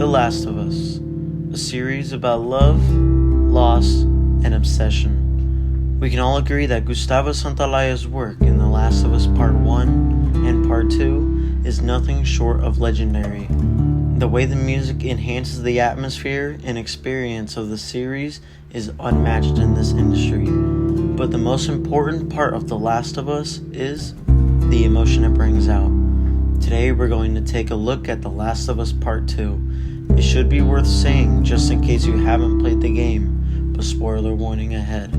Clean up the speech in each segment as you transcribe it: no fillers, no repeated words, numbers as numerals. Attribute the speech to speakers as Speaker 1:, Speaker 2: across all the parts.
Speaker 1: The Last of Us, a series about love, loss, and obsession. We can all agree that Gustavo Santaollalla's work in The Last of Us Part 1 and Part 2 is nothing short of legendary. The way the music enhances the atmosphere and experience of the series is unmatched in this industry. But the most important part of The Last of Us is the emotion it brings out. Today we're going to take a look at The Last of Us Part 2. It should be worth saying just in case you haven't played the game, but spoiler warning ahead.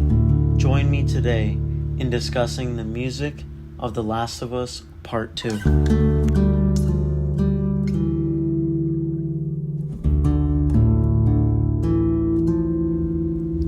Speaker 1: Join me today in discussing the music of The Last of Us Part 2.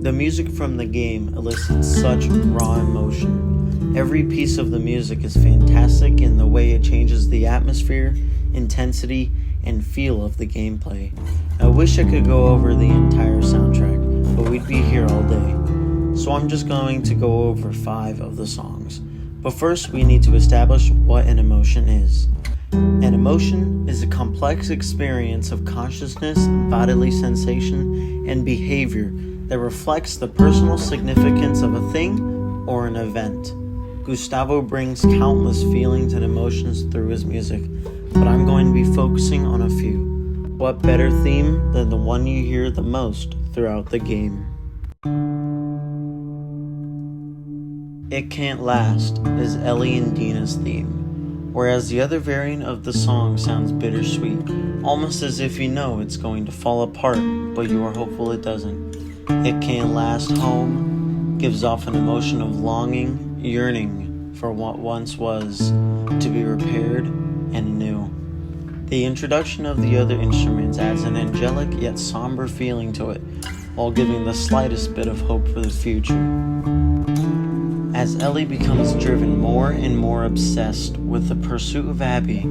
Speaker 1: The music from the game elicits such raw emotion. Every piece of the music is fantastic in the way it changes the atmosphere, intensity, and feel of the gameplay. I wish I could go over the entire soundtrack, but we'd be here all day. So I'm just going to go over 5 of the songs. But first we need to establish what an emotion is. An emotion is a complex experience of consciousness, bodily sensation, and behavior that reflects the personal significance of a thing or an event. Gustavo brings countless feelings and emotions through his music, but I'm going to be focusing on a few. What better theme than the one you hear the most throughout the game? It Can't Last is Ellie and Dina's theme, whereas the other variant of the song sounds bittersweet, almost as if you know it's going to fall apart, but you are hopeful it doesn't. It Can't Last Home gives off an emotion of longing, yearning for what once was, to be repaired and new. The introduction of the other instruments adds an angelic yet somber feeling to it, while giving the slightest bit of hope for the future. As Ellie becomes driven more and more obsessed with the pursuit of Abby,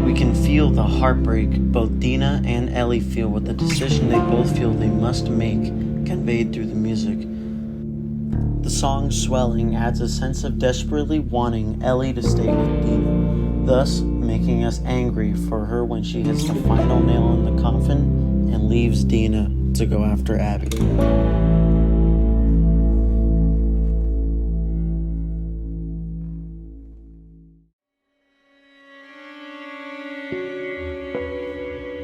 Speaker 1: we can feel the heartbreak both Dina and Ellie feel with the decision they both feel they must make, conveyed through the music. The song's swelling adds a sense of desperately wanting Ellie to stay with Dina, thus making us angry for her when she hits the final nail in the coffin and leaves Dina to go after Abby.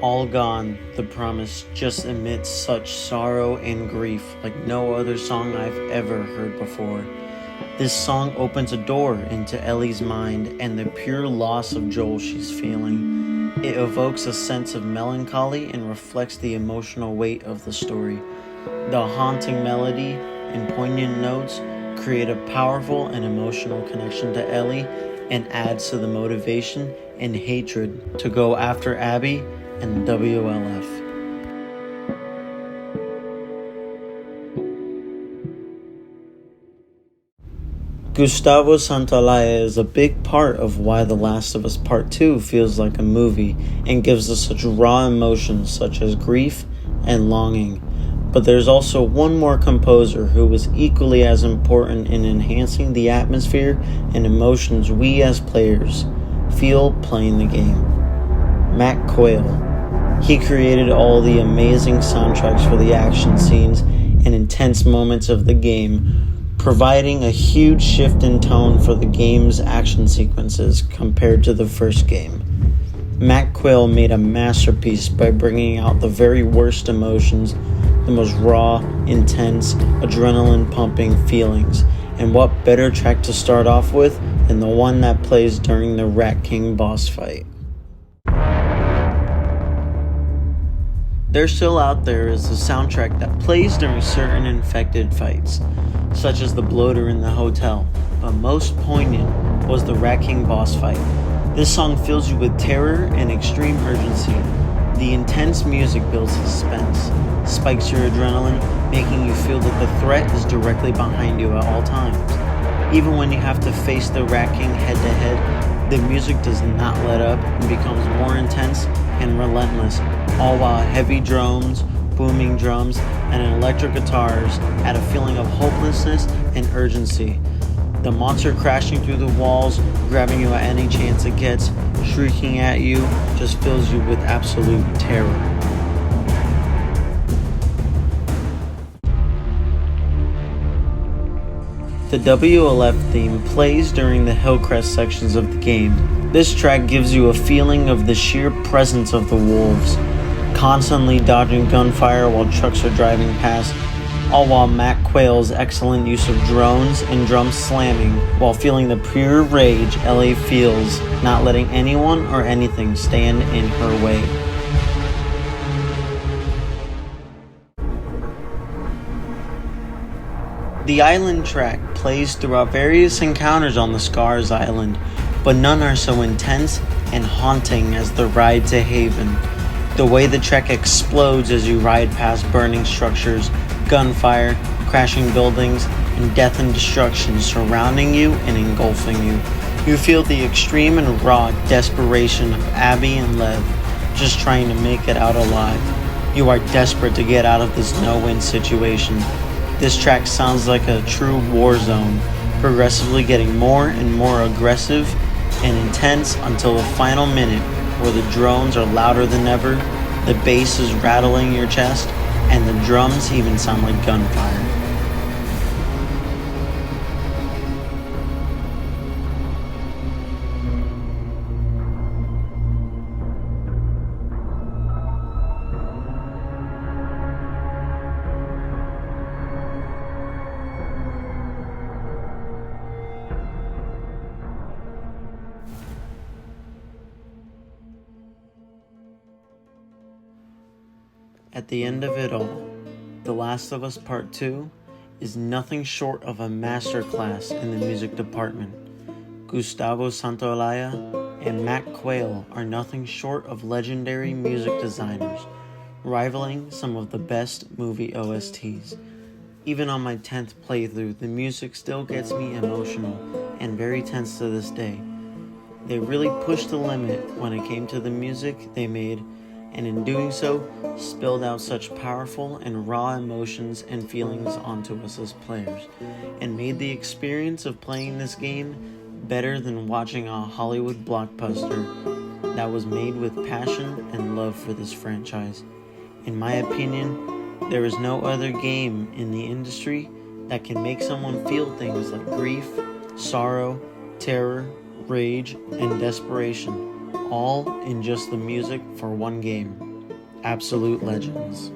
Speaker 1: All Gone, The Promise just emits such sorrow and grief like no other song I've ever heard before. This song opens a door into Ellie's mind and the pure loss of Joel she's feeling. It evokes a sense of melancholy and reflects the emotional weight of the story. The haunting melody and poignant notes create a powerful and emotional connection to Ellie and adds to the motivation and hatred to go after Abby and WLF. Gustavo Santaolalla is a big part of why The Last of Us Part 2 feels like a movie and gives us such raw emotions such as grief and longing. But there's also one more composer who was equally as important in enhancing the atmosphere and emotions we as players feel playing the game. Mac Quayle. He created all the amazing soundtracks for the action scenes and intense moments of the game, providing a huge shift in tone for the game's action sequences compared to the first game. Mac Quayle made a masterpiece by bringing out the very worst emotions, the most raw, intense, adrenaline-pumping feelings, and what better track to start off with than the one that plays during the Rat King boss fight. There Still Out There is a soundtrack that plays during certain infected fights, such as the bloater in the hotel, but most poignant was the Rat King boss fight. This song fills you with terror and extreme urgency. The intense music builds suspense, spikes your adrenaline, making you feel that the threat is directly behind you at all times. Even when you have to face the Rat King head to head, the music does not let up and becomes more intense and relentless, all while heavy drones, booming drums, and electric guitars add a feeling of hopelessness and urgency. The monster crashing through the walls, grabbing you at any chance it gets, shrieking at you, just fills you with absolute terror. The WLF theme plays during the Hillcrest sections of the game. This track gives you a feeling of the sheer presence of the wolves, constantly dodging gunfire while trucks are driving past, all while Mac Quayle's excellent use of drones and drums slamming while feeling the pure rage Ellie feels, not letting anyone or anything stand in her way. The island track plays throughout various encounters on the Scars Island, but none are so intense and haunting as the ride to Haven. The way the track explodes as you ride past burning structures, gunfire, crashing buildings, and death and destruction surrounding you and engulfing you. You feel the extreme and raw desperation of Abby and Lev just trying to make it out alive. You are desperate to get out of this no-win situation. This track sounds like a true war zone, progressively getting more and more aggressive and intense until the final minute where the drones are louder than ever, the bass is rattling your chest, and the drums even sound like gunfire. At the end of it all, The Last of Us Part 2 is nothing short of a masterclass in the music department. Gustavo Santaolalla and Mac Quayle are nothing short of legendary music designers, rivaling some of the best movie OSTs. Even on my 10th playthrough, the music still gets me emotional and very tense to this day. They really pushed the limit when it came to the music they made, and in doing so, spilled out such powerful and raw emotions and feelings onto us as players, and made the experience of playing this game better than watching a Hollywood blockbuster that was made with passion and love for this franchise. In my opinion, there is no other game in the industry that can make someone feel things like grief, sorrow, terror, rage, and desperation, all in just the music for one game. Absolute legends.